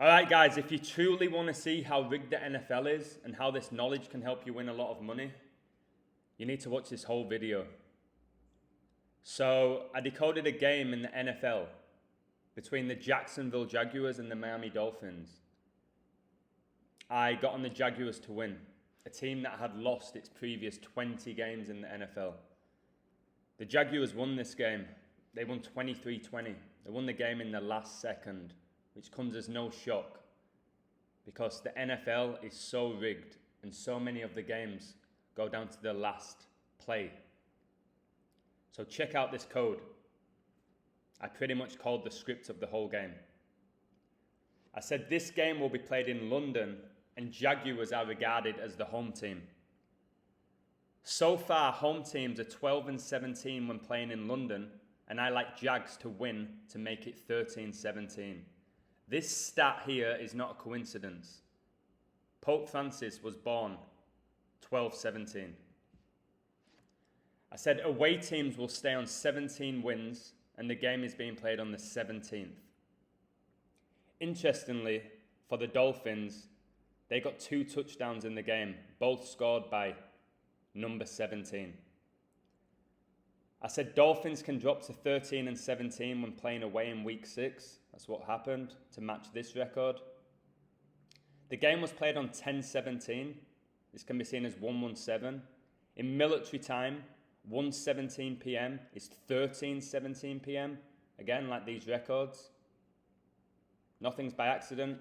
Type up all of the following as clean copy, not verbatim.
All right, guys, if you truly want to see how rigged the NFL is and how this knowledge can help you win a lot of money, you need to watch this whole video. So, I decoded a game in the NFL between the Jacksonville Jaguars and the Miami Dolphins. I got on the Jaguars to win, a team that had lost its previous 20 games in the NFL. The Jaguars won this game. They won 23-20. They won the game in the last second, which comes as no shock because the NFL is so rigged and so many of the games go down to the last play. So check out this code. I pretty much called the script of the whole game. I said this game will be played in London and Jaguars are regarded as the home team. So far, home teams are 12-17 when playing in London, and I like Jags to win to make it 13-17. This stat here is not a coincidence. Pope Francis was born 12-17. I said away teams will stay on 17 wins and the game is being played on the 17th. Interestingly, for the Dolphins, they got 2 touchdowns in the game, both scored by number 17. I said Dolphins can drop to 13-17 when playing away in week 6. That's what happened to match this record. The game was played on 10-17. This can be seen as 1-1-7. In military time, 1:17 p.m. is 13:17 p.m. Again, like these records. Nothing's by accident.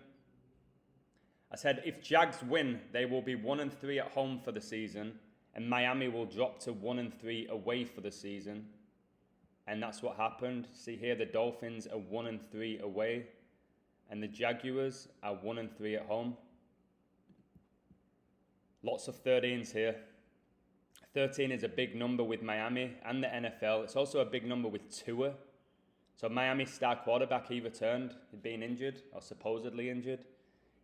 I said if Jags win, they will be 1-3 at home for the season, and Miami will drop to 1-3 away for the season. And that's what happened. See here, the Dolphins are 1-3 away, and the Jaguars are 1-3 at home. Lots of 13s here. 13 is a big number with Miami and the NFL. It's also a big number with Tua. So Miami's star quarterback, he returned. He'd been injured, or supposedly injured.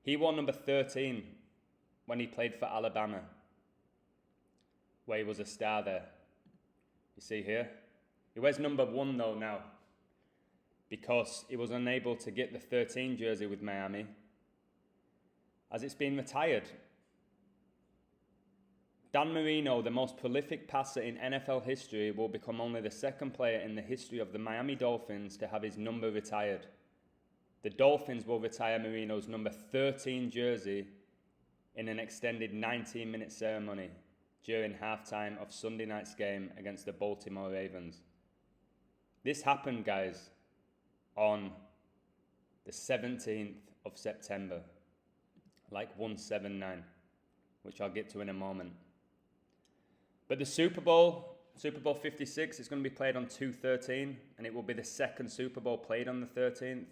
He wore number 13 when he played for Alabama, where he was a star there. You see here? He wears number 1 though now, because he was unable to get the 13 jersey with Miami, as it's been retired. Dan Marino, the most prolific passer in NFL history, will become only the second player in the history of the Miami Dolphins to have his number retired. The Dolphins will retire Marino's number 13 jersey in an extended 19-minute ceremony during halftime of Sunday night's game against the Baltimore Ravens. This happened, guys, on the 17th of September, like 179, which I'll get to in a moment. But the Super Bowl 56, is going to be played on 2/13, and it will be the second Super Bowl played on the 13th.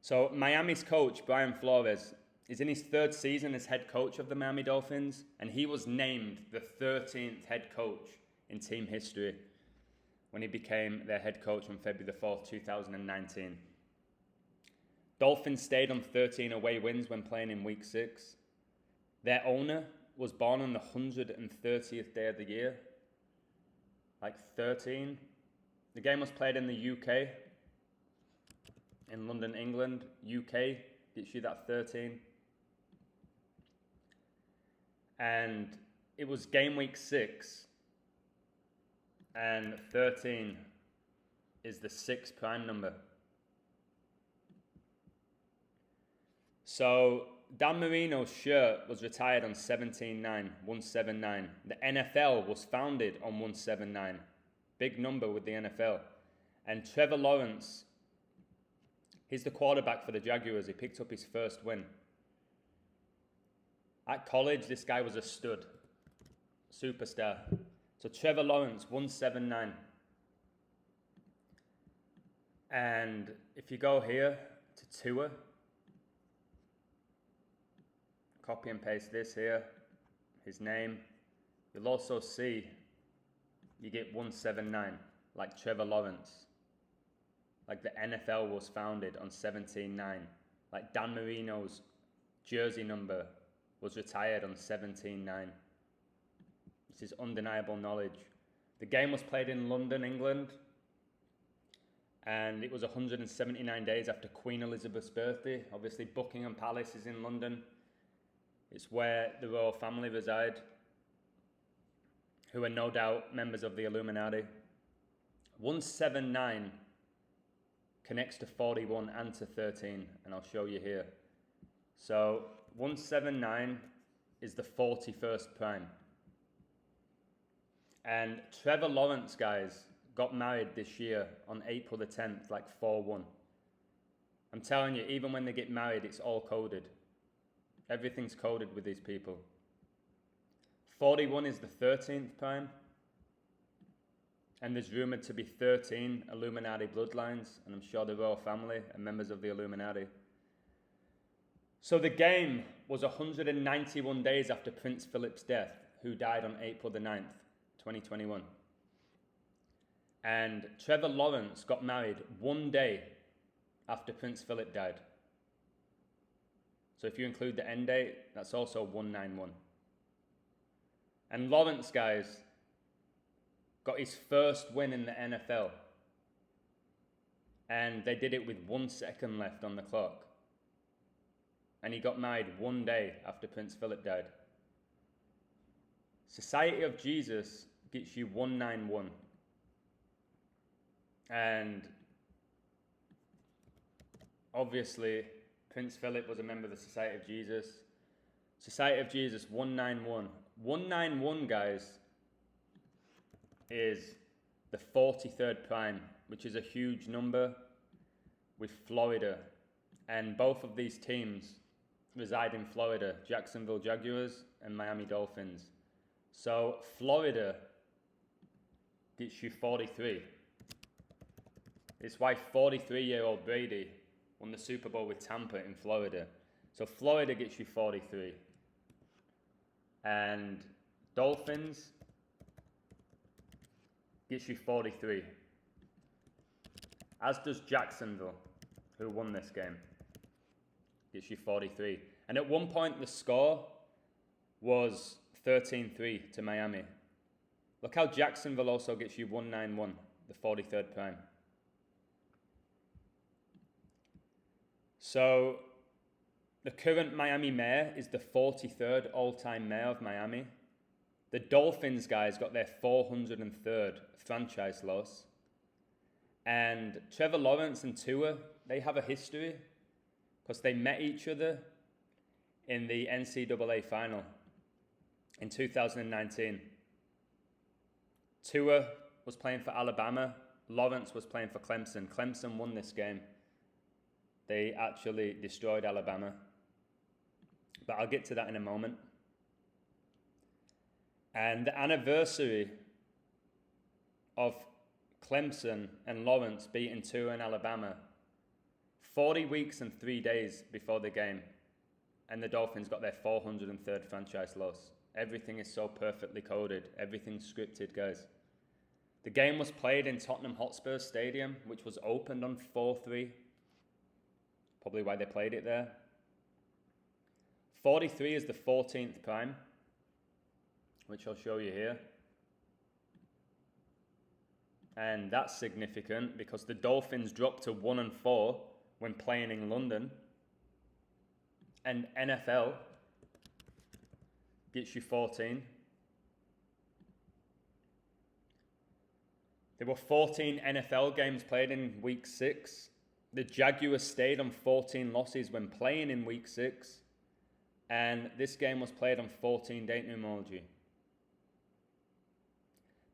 So Miami's coach, Brian Flores, is in his 3rd season as head coach of the Miami Dolphins, and he was named the 13th head coach in team history when he became their head coach on February the 4th, 2019. Dolphins stayed on 13 away wins when playing in week 6. Their owner was born on the 130th day of the year, like 13. The game was played in the UK, in London, England. UK gets you that 13. And it was game week 6, and 13 is the 6th prime number. So Dan Marino's shirt was retired on 17-9, 179. The NFL was founded on 179. Big number with the NFL. And Trevor Lawrence, he's the quarterback for the Jaguars. He picked up his first win. At college, this guy was a stud. Superstar. So Trevor Lawrence, 179. And if you go here to Tua, copy and paste this here, his name, you'll also see you get 179, like Trevor Lawrence. Like the NFL was founded on 17-9. Like Dan Marino's jersey number was retired on 17-9. This is undeniable knowledge. The game was played in London, England. And it was 179 days after Queen Elizabeth's birthday. Obviously, Buckingham Palace is in London. It's where the royal family reside, who are no doubt members of the Illuminati. 179 connects to 41 and to 13, and I'll show you here. So 179 is the 41st prime. And Trevor Lawrence, guys, got married this year on April the 10th, like 4-1. I'm telling you, even when they get married, it's all coded. Everything's coded with these people. 41 is the 13th prime. And there's rumoured to be 13 Illuminati bloodlines, and I'm sure the royal family are members of the Illuminati. So the game was 191 days after Prince Philip's death, who died on April the 9th, 2021. And Trevor Lawrence got married one day after Prince Philip died. So if you include the end date, that's also 191. And Lawrence, guys, got his first win in the NFL. And they did it with 1 second left on the clock. And he got married one day after Prince Philip died. Society of Jesus gets you 191. And obviously, Prince Philip was a member of the Society of Jesus. Society of Jesus, 191. 191, guys, is the 43rd prime, which is a huge number with Florida. And both of these teams reside in Florida, Jacksonville Jaguars and Miami Dolphins. So Florida gets you 43. It's why 43-year-old Brady won the Super Bowl with Tampa in Florida. So Florida gets you 43. And Dolphins gets you 43. As does Jacksonville, who won this game. Gets you 43. And at one point the score was 13-3 to Miami. Look how Jacksonville also gets you 191, the 43rd prime. So the current Miami mayor is the 43rd all-time mayor of Miami. The Dolphins, guys, got their 403rd franchise loss. And Trevor Lawrence and Tua, they have a history because they met each other in the NCAA final in 2019. Tua was playing for Alabama. Lawrence was playing for Clemson. Clemson won this game. They actually destroyed Alabama. But I'll get to that in a moment. And the anniversary of Clemson and Lawrence beating Tua and Alabama, 40 weeks and 3 days before the game, and the Dolphins got their 403rd franchise loss. Everything is so perfectly coded. Everything's scripted, guys. The game was played in Tottenham Hotspur Stadium, which was opened on 4-3. Probably why they played it there. 43 is the 14th prime, which I'll show you here. And that's significant because the Dolphins dropped to 1-4 when playing in London. And NFL gets you 14. There were 14 NFL games played in week 6. The Jaguars stayed on 14 losses when playing in week 6. And this game was played on 14 date numerology.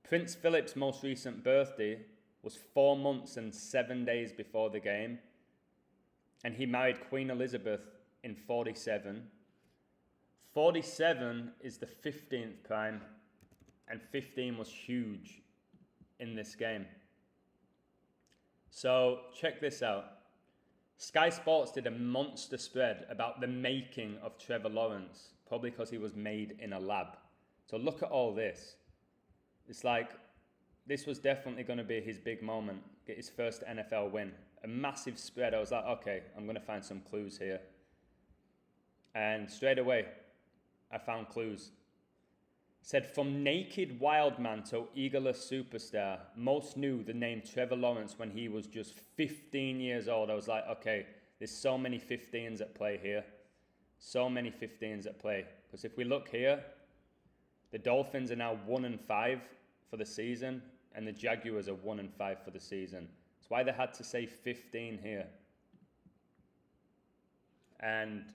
Prince Philip's most recent birthday was 4 months and 7 days before the game. And he married Queen Elizabeth in 47. 47 is the 15th prime. And 15 was huge in this game. So check this out. Sky Sports did a monster spread about the making of Trevor Lawrence, probably because he was made in a lab. So look at all this. It's like, this was definitely going to be his big moment, get his first NFL win. A massive spread. I was like, okay, I'm going to find some clues here. And straight away, I found clues. Said, from naked wild man to egoless superstar, most knew the name Trevor Lawrence when he was just 15 years old. I was like, okay, there's so many 15s at play here. So many 15s at play. Because if we look here, the Dolphins are now 1-5 for the season, and the Jaguars are 1-5 for the season. That's why they had to say 15 here. And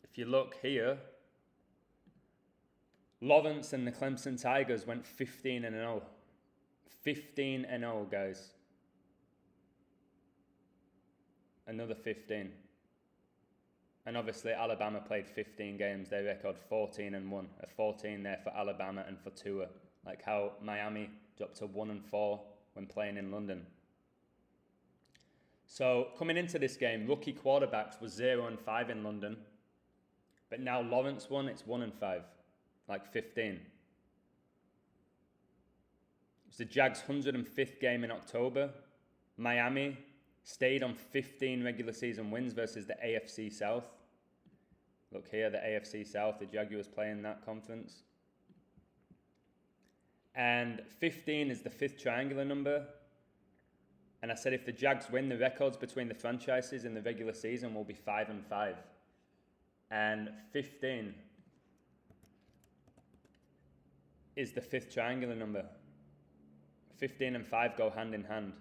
if you look here, Lawrence and the Clemson Tigers went 15-0. 15-0, guys. Another 15. And obviously Alabama played 15 games. They record 14-1. A 14 there for Alabama and for Tua. Like how Miami dropped to 1-4 when playing in London. So coming into this game, rookie quarterbacks was 0-5 in London. But now Lawrence won, it's 1-5. Like 15. It was the Jags' 105th game in October. Miami stayed on 15 regular season wins versus the AFC South. Look here, the AFC South, the Jaguars play in that conference. And 15 is the fifth triangular number. And I said if the Jags win, the records between the franchises in the regular season will be 5-5. And 15 is the fifth triangular number. 15 and 5 go hand in hand.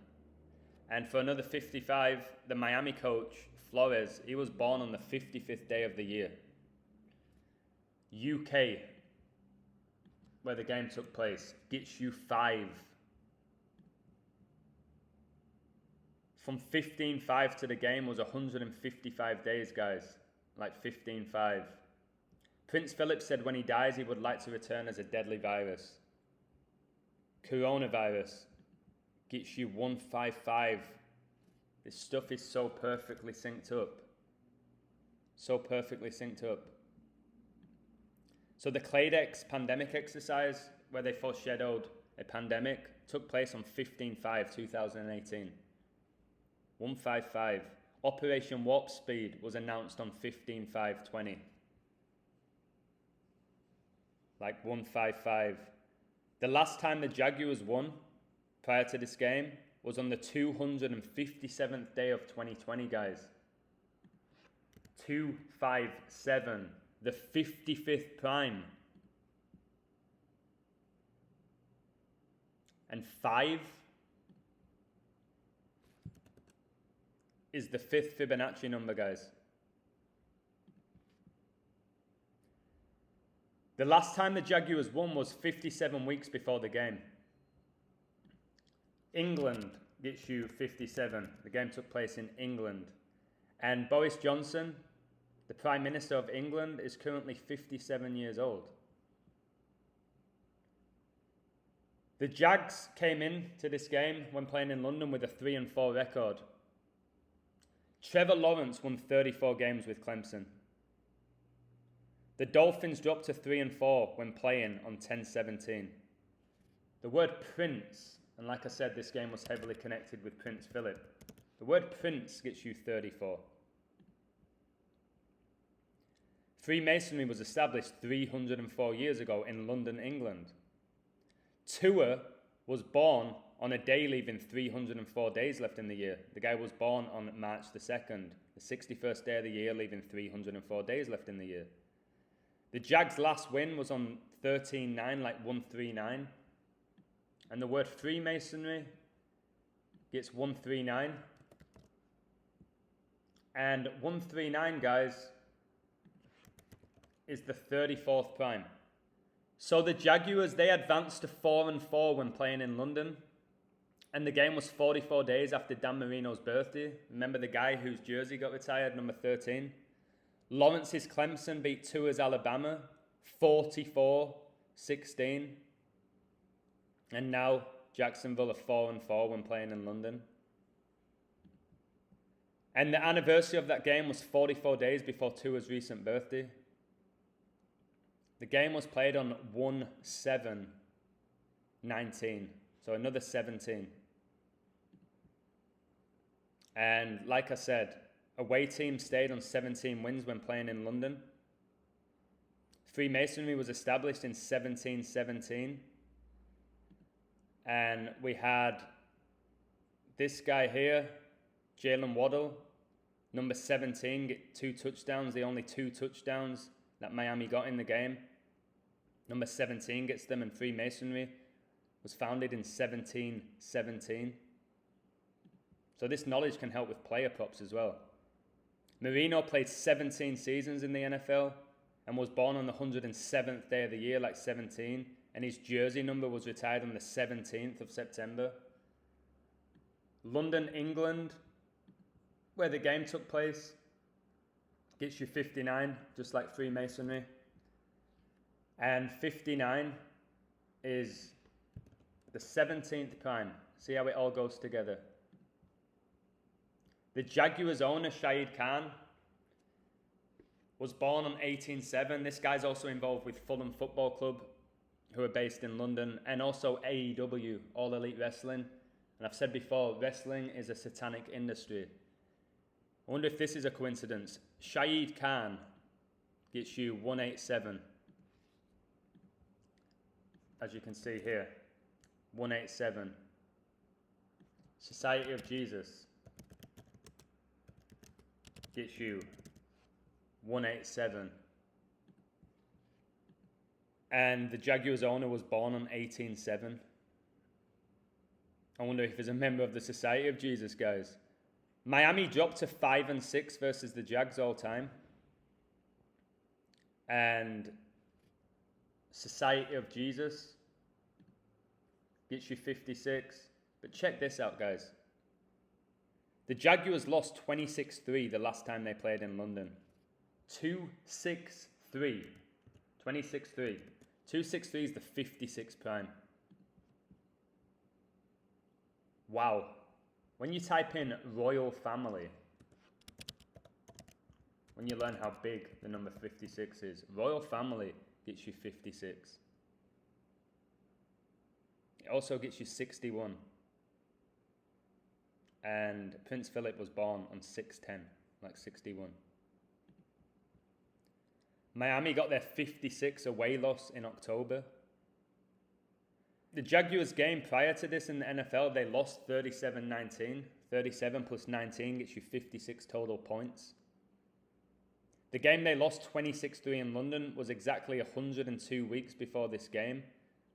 And for another 55, the Miami coach, Flores, he was born on the 55th day of the year. UK, where the game took place, gets you 5. From 15-5 to the game was 155 days, guys. Like 15-5. Prince Philip said when he dies, he would like to return as a deadly virus. Coronavirus gets you 155. This stuff is so perfectly synced up. So perfectly synced up. So the Cladex pandemic exercise, where they foreshadowed a pandemic, took place on 15-5-2018. 155. Operation Warp Speed was announced on 15-5-20. Like 155. The last time the Jaguars won prior to this game was on the 257th day of 2020, guys. 257. The 55th prime. And 5 is the fifth Fibonacci number, guys. The last time the Jaguars won was 57 weeks before the game. England gets you 57. The game took place in England. And Boris Johnson, the Prime Minister of England, is currently 57 years old. The Jags came in to this game when playing in London with a 3-4 record. Trevor Lawrence won 34 games with Clemson. The Dolphins dropped to 3-4 when playing on 10-17. The word Prince, and like I said, this game was heavily connected with Prince Philip. The word Prince gets you 34. Freemasonry was established 304 years ago in London, England. Tua was born on a day leaving 304 days left in the year. The guy was born on March the 2nd, the 61st day of the year, leaving 304 days left in the year. The Jags' last win was on 13-9, like 139. And the word Freemasonry gets 139. And 139, guys, is the 34th prime. So the Jaguars, they advanced to 4-4 when playing in London. And the game was 44 days after Dan Marino's birthday. Remember the guy whose jersey got retired, number 13? Lawrence's Clemson beat Tua's Alabama 44-16. And now Jacksonville are 4-4 when playing in London. And the anniversary of that game was 44 days before Tua's recent birthday. The game was played on 1/7/19. So another 17. And like I said, away team stayed on 17 wins when playing in London. Freemasonry was established in 1717. And we had this guy here, Jalen Waddle, number 17, get 2 touchdowns, the only 2 touchdowns that Miami got in the game. Number 17 gets them, and Freemasonry was founded in 1717. So this knowledge can help with player props as well. Marino played 17 seasons in the NFL and was born on the 107th day of the year, like 17. And his jersey number was retired on the 17th of September. London, England, where the game took place, gets you 59, just like Freemasonry. And 59 is the 17th prime. See how it all goes together. The Jaguars owner, Shahid Khan, was born on 1807. This guy's also involved with Fulham Football Club, who are based in London, and also AEW, All Elite Wrestling. And I've said before, wrestling is a satanic industry. I wonder if this is a coincidence. Shahid Khan gets you 187. As you can see here, 187. Society of Jesus gets you 187. And the Jaguars owner was born on 1807. I wonder if he's a member of the Society of Jesus, guys. Miami dropped to 5-6 versus the Jags all time. And Society of Jesus gets you 56. But check this out, guys. The Jaguars lost 26-3 the last time they played in London. 2-6-3. 26-3. 2-6-3 is the 56 prime. Wow. When you type in royal family, when you learn how big the number 56 is, royal family gets you 56. It also gets you 61. And Prince Philip was born on 6/10, like 61. Miami got their 56 away loss in October. The Jaguars game prior to this in the NFL, they lost 37-19. 37 plus 19 gets you 56 total points. The game they lost 26-3 in London was exactly 102 weeks before this game.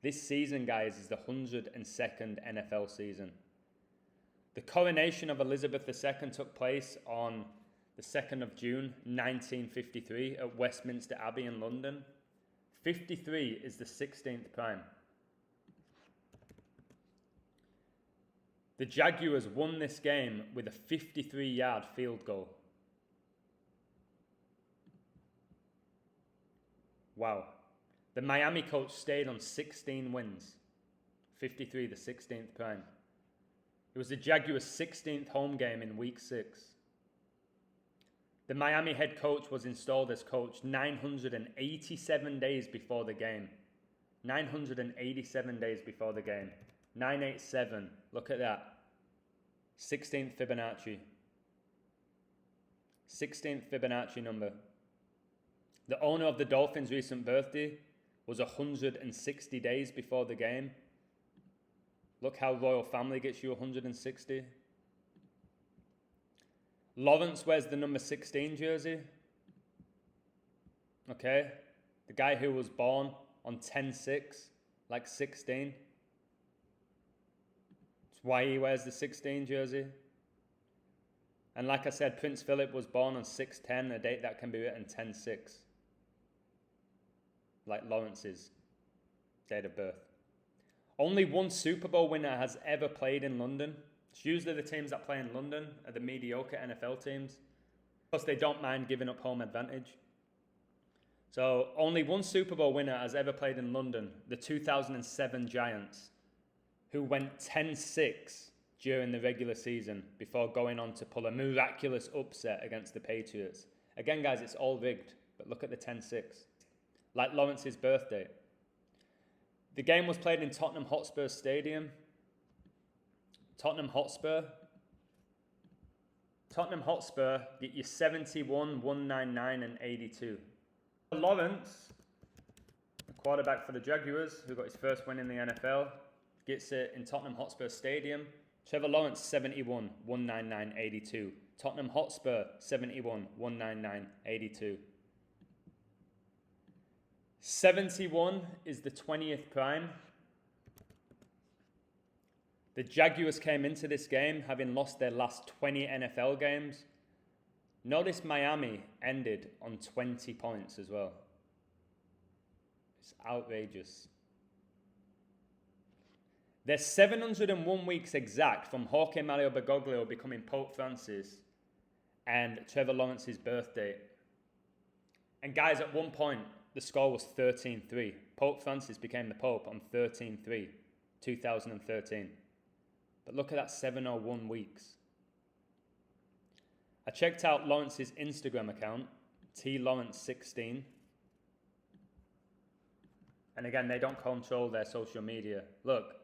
This season, guys, is the 102nd NFL season. The coronation of Elizabeth II took place on the 2nd of June, 1953 at Westminster Abbey in London. 53 is the 16th prime. The Jaguars won this game with a 53-yard field goal. Wow. The Miami coach stayed on 16 wins. 53, the 16th prime. It was the Jaguars' 16th home game in week 6. The Miami head coach was installed as coach 987 days before the game. 987 days before the game. 987. Look at that. 16th Fibonacci. 16th Fibonacci number. The owner of the Dolphins' recent birthday was 160 days before the game. Look how royal family gets you 160. Lawrence wears the number 16 jersey. Okay. The guy who was born on 10-6, like 16. That's why he wears the 16 jersey. And like I said, Prince Philip was born on 6/10, a date that can be written 10-6. Like Lawrence's date of birth. Only one Super Bowl winner has ever played in London. It's usually the teams that play in London are the mediocre NFL teams. Plus, they don't mind giving up home advantage. So, only one Super Bowl winner has ever played in London, the 2007 Giants, who went 10-6 during the regular season before going on to pull a miraculous upset against the Patriots. Again, guys, it's all rigged, but look at the 10-6. Like Lawrence's birthday. The game was played in Tottenham Hotspur Stadium. Tottenham Hotspur get you 71, 199, and 82. Lawrence A quarterback for the Jaguars, who got his first win in the NFL, gets it in Tottenham Hotspur Stadium. Trevor Lawrence, 71, 199, 82. Tottenham Hotspur, 71, 199, 82. 71 is the 20th prime. The Jaguars came into this game having lost their last 20 NFL games. Notice Miami ended on 20 points as well. It's outrageous. They're 701 weeks exact from Jorge Mario Bergoglio becoming Pope Francis and Trevor Lawrence's birthday. And guys, at one point, the score was 13-3. Pope Francis became the Pope on 13-3, 2013. But look at that 701 weeks. I checked out Lawrence's Instagram account, TLawrence16. And again, they don't control their social media. Look,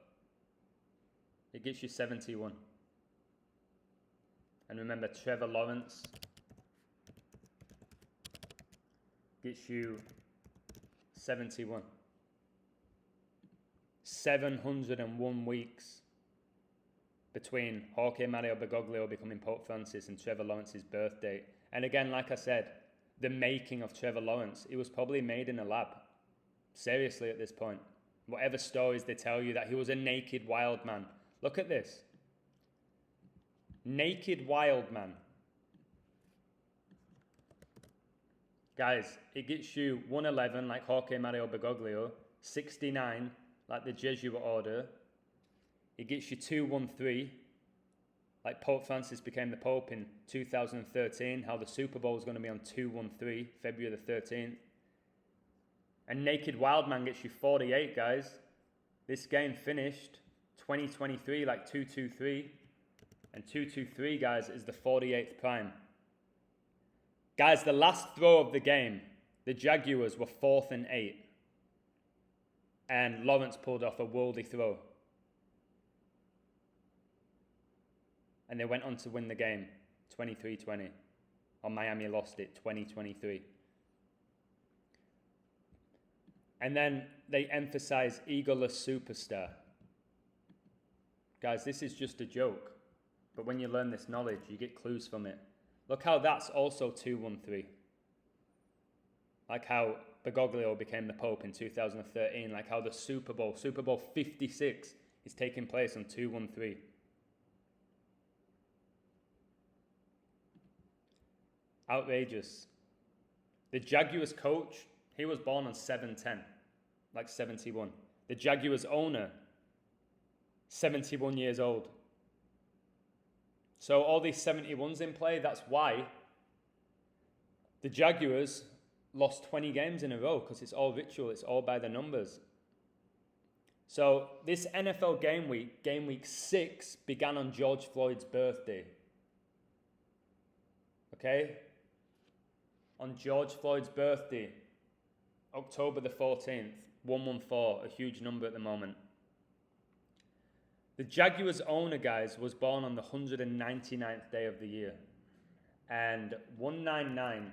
it gets you 71. And remember, Trevor Lawrence gets you 71. 701 weeks between Jorge Mario Bergoglio becoming Pope Francis and Trevor Lawrence's birthday. And again, like I said, the making of Trevor Lawrence, it was probably made in a lab. Seriously, at this point. Whatever stories they tell you that he was a naked wild man. Look at this. Naked wild man. Guys, it gets you 111 like Jorge Mario Bergoglio, 69 like the Jesuit order. It gets you 213 like Pope Francis became the Pope in 2013, how the Super Bowl is going to be on 213, February the 13th. And Naked Wild Man gets you 48, guys. This game finished 2023 like 223. And 223, guys, is the 48th prime. Guys, the last throw of the game, the Jaguars were 4th and 8. And Lawrence pulled off a worldy throw. And they went on to win the game 23-20. Or Miami lost it 20-23. And then they emphasize egoless superstar. Guys, this is just a joke. But when you learn this knowledge, you get clues from it. Look how that's also 213. Like how Bergoglio became the Pope in 2013. Like how the Super Bowl 56, is taking place on 213. Outrageous. The Jaguars coach, he was born on 7/10, like 71. The Jaguars owner, 71 years old. So all these 71s in play, that's why the Jaguars lost 20 games in a row, because it's all ritual, it's all by the numbers. So this NFL game week 6, began on George Floyd's birthday. Okay? On George Floyd's birthday, October the 14th, 114, a huge number at the moment. The Jaguars owner, guys, was born on the 199th day of the year. And 199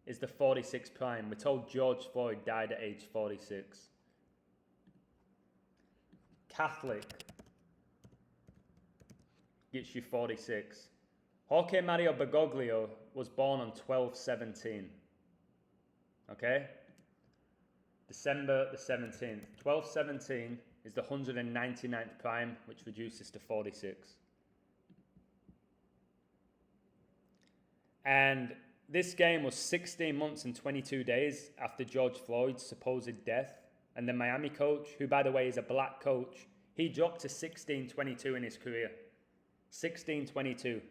is the 46th prime. We're told George Floyd died at age 46. Catholic gets you 46. Jorge Mario Bergoglio was born on 12/17. Okay? December the 17th. 12/17 is the 199th prime, which reduces to 46. And this game was 16 months and 22 days after George Floyd's supposed death. And the Miami coach, who by the way is a black coach, he dropped to 16-22 in his career. 16-22.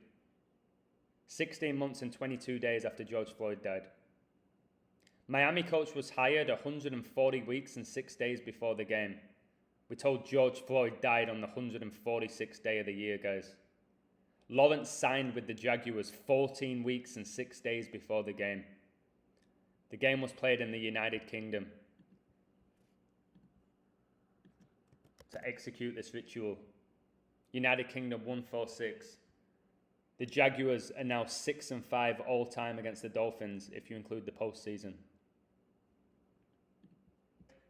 16 months and 22 days after George Floyd died. Miami coach was hired 140 weeks and 6 days before the game. We're told George Floyd died on the 146th day of the year, guys. Lawrence signed with the Jaguars 14 weeks and 6 days before the game. The game was played in the United Kingdom to execute this ritual. United Kingdom 146. The Jaguars are now 6-5 all time against the Dolphins if you include the postseason.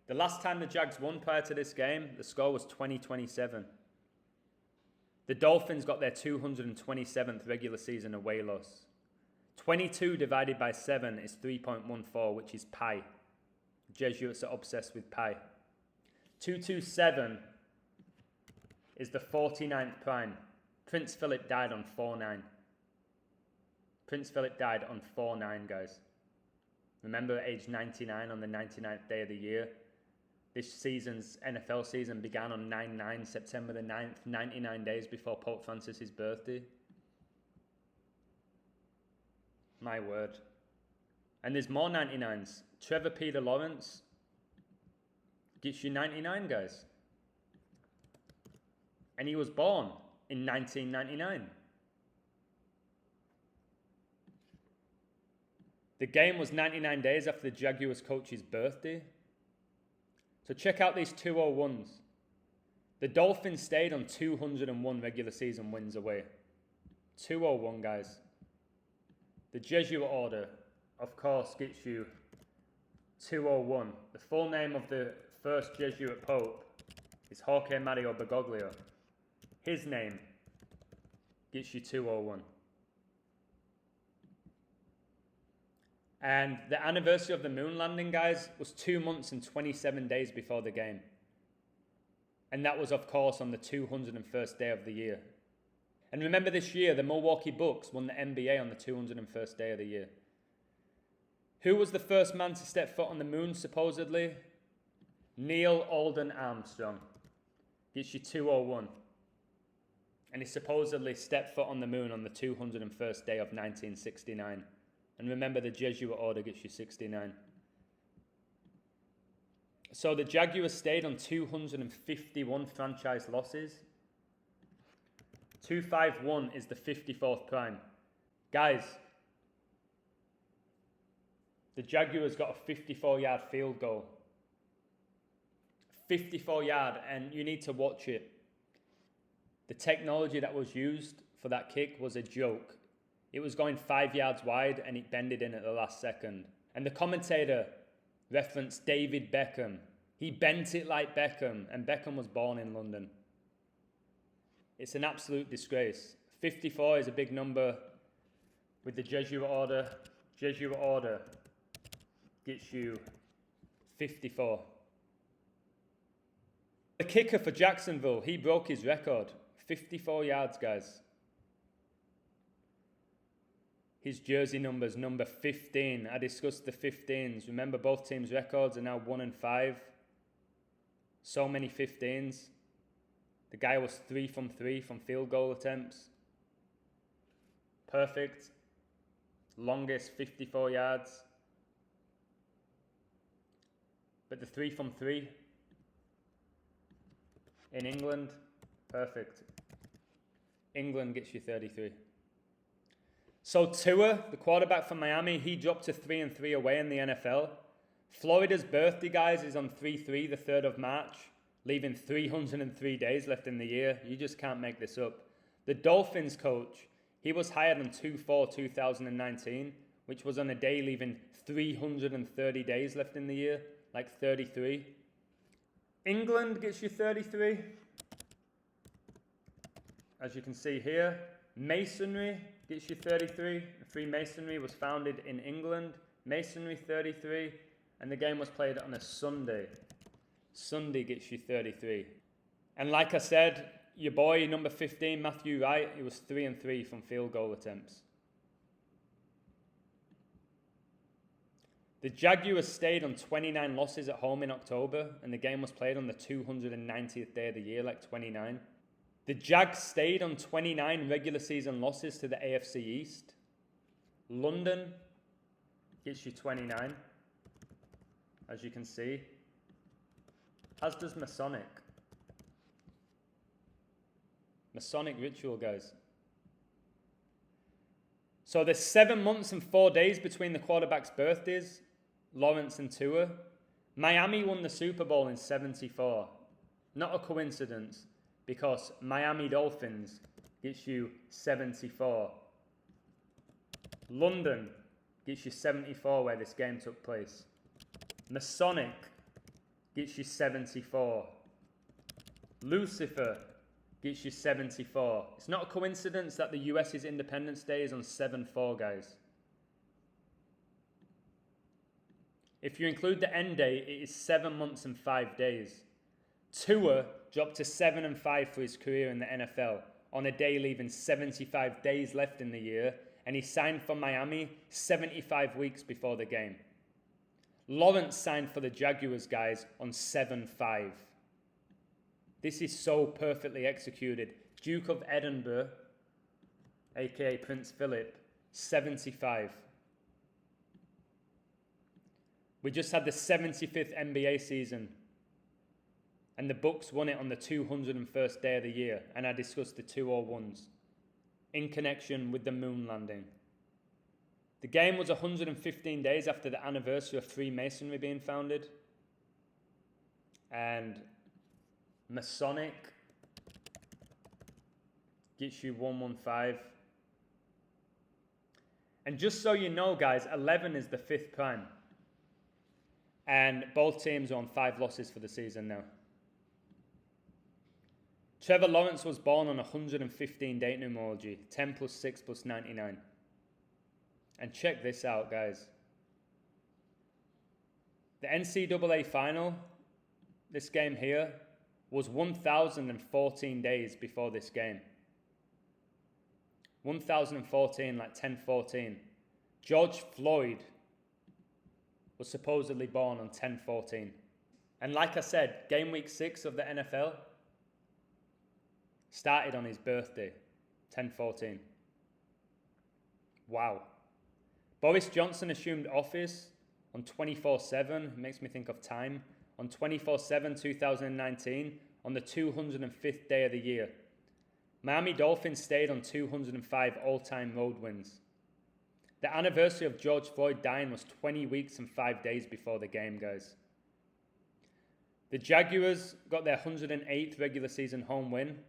The last time the Jags won prior to this game, the score was 20-27. The Dolphins got their 227th regular season away loss. 22 divided by 7 is 3.14, which is pi. Jesuits are obsessed with pi. 227 is the 49th prime. Prince Philip died on 4-9. Prince Philip died on 4-9, guys. Remember, at age 99 on the 99th day of the year. This season's NFL season began on 9-9, September the 9th, 99 days before Pope Francis's birthday. My word. And there's more 99s. Trevor Peter Lawrence gets you 99, guys. And he was born in 1999. The game was 99 days after the Jaguars coach's birthday. So check out these 201s. The Dolphins stayed on 201 regular season wins away. 201, guys. The Jesuit order, of course, gets you 201. The full name of the first Jesuit pope is Jorge Mario Bergoglio. His name gets you 201. And the anniversary of the moon landing, guys, was 2 months and 27 days before the game. And that was, of course, on the 201st day of the year. And remember this year, the Milwaukee Bucks won the NBA on the 201st day of the year. Who was the first man to step foot on the moon, supposedly? Neil Alden Armstrong. Gets you 201. And he supposedly stepped foot on the moon on the 201st day of 1969. And remember, the Jesuit order gets you 69. So the Jaguars stayed on 251 franchise losses. 251 is the 54th prime. Guys, the Jaguars got a 54-yard field goal. 54-yard, and you need to watch it. The technology that was used for that kick was a joke. It was going 5 yards wide and it bended in at the last second. And the commentator referenced David Beckham. He bent it like Beckham, and Beckham was born in London. It's an absolute disgrace. 54 is a big number with the Jesuit order. Jesuit order gets you 54. The kicker for Jacksonville, he broke his record. 54 yards, guys. His jersey number's number 15. I discussed the 15s. Remember, both teams' records are now 1 and 5. So many 15s. The guy was 3 from 3 from field goal attempts. Perfect. Longest 54 yards. But the 3 from 3 in England, perfect. England gets you 33. So Tua, the quarterback from Miami, he dropped to 3-3 away in the NFL. Florida's birthday, guys, is on 3-3, the 3rd of March, leaving 303 days left in the year. You just can't make this up. The Dolphins coach, he was hired on 2/4/2019, which was on a day leaving 330 days left in the year, like 33. England gets you 33. As you can see here, Masonry gets you 33. Freemasonry was founded in England. Masonry 33. And the game was played on a Sunday. Sunday gets you 33. And like I said, your boy, number 15, Matthew Wright, he was 3-3 from field goal attempts. The Jaguars stayed on 29 losses at home in October, and the game was played on the 290th day of the year, like 29. The Jags stayed on 29 regular season losses to the AFC East. London gets you 29, as you can see. As does Masonic. Masonic ritual, guys. So there's 7 months and 4 days between the quarterbacks' birthdays, Lawrence and Tua. Miami won the Super Bowl in 74. Not a coincidence, because Miami Dolphins gets you 74. London gets you 74 where this game took place. Masonic gets you 74. Lucifer gets you 74. It's not a coincidence that the US's Independence Day is on 7/4, guys. If you include the end date, it is 7 months and 5 days. Tua dropped to 7-5 for his career in the NFL on a day leaving 75 days left in the year, and he signed for Miami 75 weeks before the game. Lawrence signed for the Jaguars, guys, on 7/5. This is so perfectly executed. Duke of Edinburgh, aka Prince Philip, 75. We just had the 75th NBA season, and the Bucks won it on the 201st day of the year, and I discussed the 201s in connection with the moon landing. The game was 115 days after the anniversary of Freemasonry being founded, and Masonic gets you 115. And just so you know, guys, 11 is the 5th prime. And both teams are on 5 losses for the season now. Trevor Lawrence was born on 115 date numerology, 10 plus 6 plus 99. And check this out, guys. The NCAA final, this game here, was 1,014 days before this game. 1,014, like 1014. George Floyd was supposedly born on 1014. And like I said, game week 6 of the NFL started on his birthday, 1014. Wow. Boris Johnson assumed office on 24/7, makes me think of time, on 24/7, 2019, on the 205th day of the year. Miami Dolphins stayed on 205 all-time road wins. The anniversary of George Floyd dying was 20 weeks and 5 days before the game, guys. The Jaguars got their 108th regular season home win.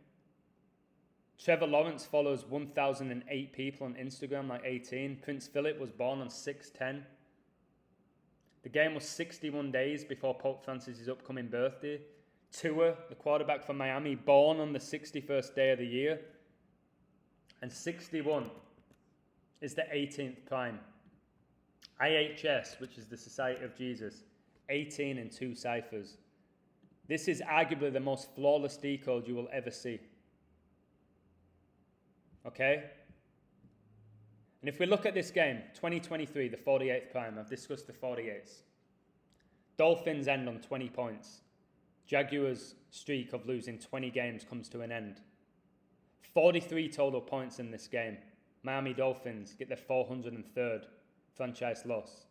Trevor Lawrence follows 1,008 people on Instagram, like 18. Prince Philip was born on 6/10. The game was 61 days before Pope Francis' upcoming birthday. Tua, the quarterback for Miami, born on the 61st day of the year. And 61 is the 18th prime. IHS, which is the Society of Jesus, 18 in 2 ciphers. This is arguably the most flawless decode you will ever see. Okay? And if we look at this game, 2023, the 48th prime, I've discussed the 48s. Dolphins end on 20 points. Jaguars' streak of losing 20 games comes to an end. 43 total points in this game. Miami Dolphins get their 403rd franchise loss.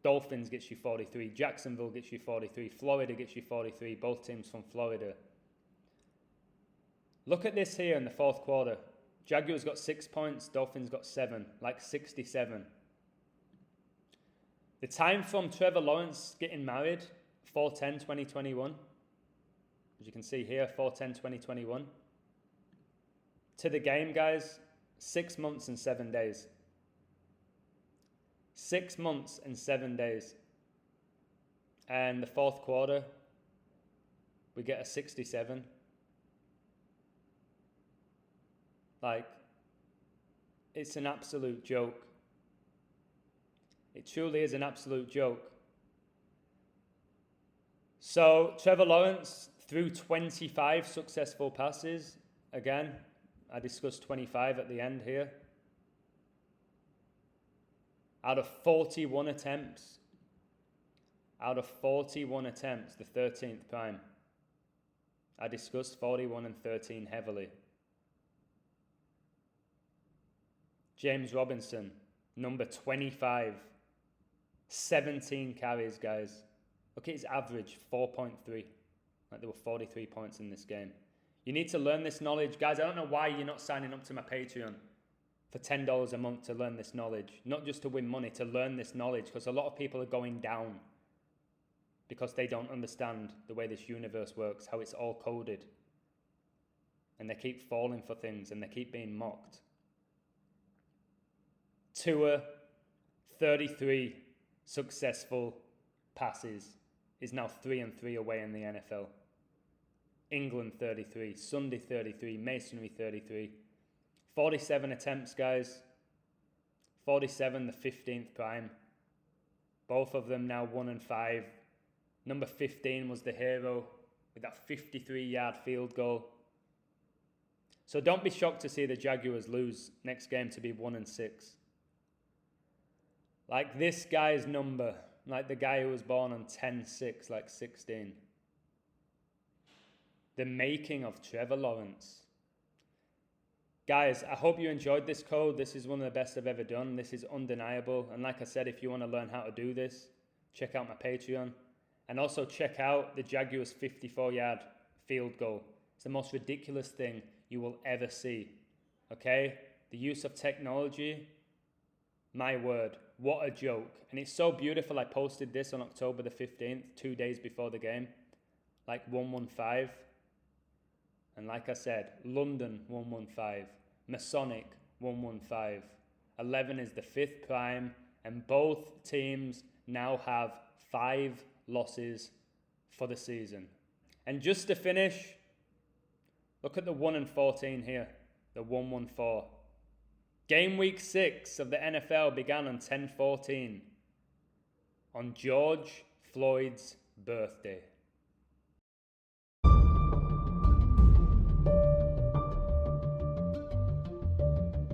Dolphins gets you 43. Jacksonville gets you 43. Florida gets you 43. Both teams from Florida. Look at this here in the 4th quarter. Jaguars got 6 points. Dolphins got 7. Like 67. The time from Trevor Lawrence getting married, 4/10/2021. As you can see here, 4/10/2021. To the game, guys, 6 months and 7 days. 6 months and 7 days. And the 4th quarter, we get a 67. Like, it's an absolute joke. It truly is an absolute joke. So, Trevor Lawrence threw 25 successful passes. Again, I discussed 25 at the end here. Out of 41 attempts. Out of 41 attempts, the 13th prime. I discussed 41 and 13 heavily. James Robinson, number 25. 17 carries, guys. Look at his average, 4.3. Like there were 43 points in this game. You need to learn this knowledge. Guys, I don't know why you're not signing up to my Patreon for $10 a month to learn this knowledge. Not just to win money, to learn this knowledge. Because a lot of people are going down because they don't understand the way this universe works, how it's all coded. And they keep falling for things and they keep being mocked. Tua, 33 successful passes is now 3-3 away in the NFL. England 33, Sunday 33, Masonry 33. 47 attempts, guys. 47, the 15th prime. Both of them now 1-5. Number 15 was the hero with that 53-yard field goal. So don't be shocked to see the Jaguars lose next game to be 1-6. Like this guy's number, like the guy who was born on 10-6, like 16. The making of Trevor Lawrence. Guys, I hope you enjoyed this code. This is one of the best I've ever done. This is undeniable. And like I said, if you want to learn how to do this, check out my Patreon. And also check out the Jaguars 54-yard field goal. It's the most ridiculous thing you will ever see. Okay? The use of technology, my word, what a joke. And it's so beautiful. I posted this on October the 15th, 2 days before the game. Like 115. And like I said, London 115, Masonic 115. 11 is the 5th prime, and both teams now have 5 losses for the season. And just to finish, look at the 1-14 here, the 1-14. Game week 6 of the NFL began on 10/14 on George Floyd's birthday.